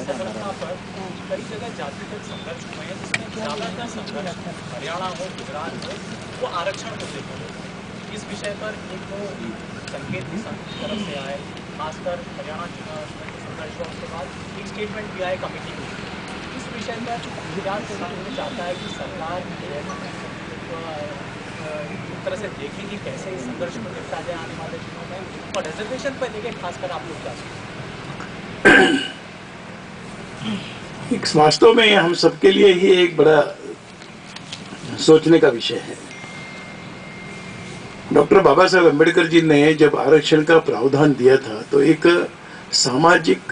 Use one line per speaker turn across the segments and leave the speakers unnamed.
संरचना पर कई जगह जातिगत संघर्ष हुए हैं, जिसमें ज्यादातर संघर्ष हरियाणा हो, गुजरात हो, वो आरक्षण को लेकर हो। इस विषय पर एक तो संकेत भी संघ की तरफ से आए, खासकर हरियाणा संघर्ष हुआ उसके बाद एक स्टेटमेंट भी आए कमेटी को। इस विषय पर क्या संघ चाहता है कि सरकार एक तरह से देखें कि कैसे इस संघर्ष को निपटा जाए आने वाले दिनों में, और रिजर्वेशन पर लेके खासकर आप लोग क्या
एक वास्तव में हम सबके लिए ही एक बड़ा सोचने का विषय है। डॉक्टर बाबा साहब अम्बेडकर जी ने जब आरक्षण का प्रावधान दिया था तो एक सामाजिक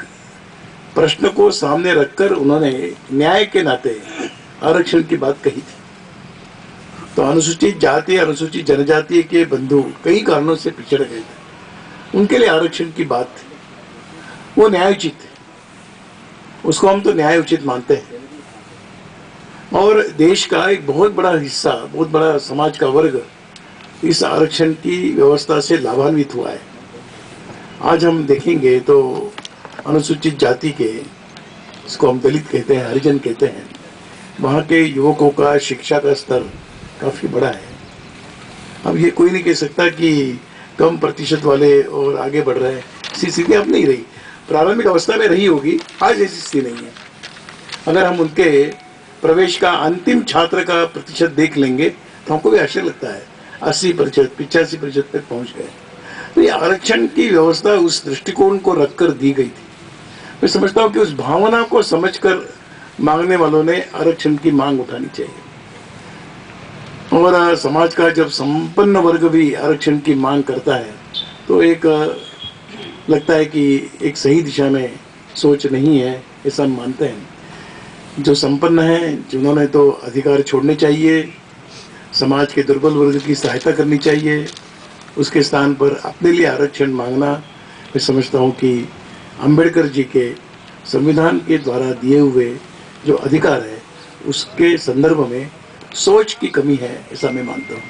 प्रश्न को सामने रखकर उन्होंने न्याय के नाते आरक्षण की बात कही थी। तो अनुसूचित जाति, अनुसूचित जनजाति के बंधु कई कारणों से पिछड़ गए थे, उनके लिए आरक्षण की बात थी, वो न्यायोचित है, उसको हम तो न्याय उचित मानते हैं। और देश का एक बहुत बड़ा हिस्सा, बहुत बड़ा समाज का वर्ग इस आरक्षण की व्यवस्था से लाभान्वित हुआ है। आज हम देखेंगे तो अनुसूचित जाति के, इसको हम दलित कहते हैं, हरिजन कहते हैं, वहाँ के युवकों का शिक्षा का स्तर काफी बड़ा है। अब ये कोई नहीं कह सकता कि कम प्रतिशत वाले और आगे बढ़ रहे हैं, ऐसी स्थिति अब नहीं रही। प्रारंभिक अवस्था में रही होगी, आज ऐसी स्थिति नहीं है। अगर हम उनके प्रवेश का अंतिम छात्र का प्रतिशत देख लेंगे तो हमको भी आश्चर्य लगता है, 80%, 85% तक पहुंच गए। तो ये आरक्षण की व्यवस्था उस दृष्टिकोण को रखकर दी गई थी। मैं समझता हूँ कि उस भावना को समझकर मांगने वालों ने आरक्षण की मांग उठानी चाहिए। और समाज का जब संपन्न वर्ग भी आरक्षण की मांग करता है तो एक लगता है कि एक सही दिशा में सोच नहीं है, ऐसा हम मानते हैं। जो संपन्न हैं, जिन्होंने तो अधिकार छोड़ने चाहिए, समाज के दुर्बल वर्ग की सहायता करनी चाहिए, उसके स्थान पर अपने लिए आरक्षण मांगना, मैं समझता हूँ कि अंबेडकर जी के संविधान के द्वारा दिए हुए जो अधिकार है उसके संदर्भ में सोच की कमी है, ऐसा मैं मानता हूँ।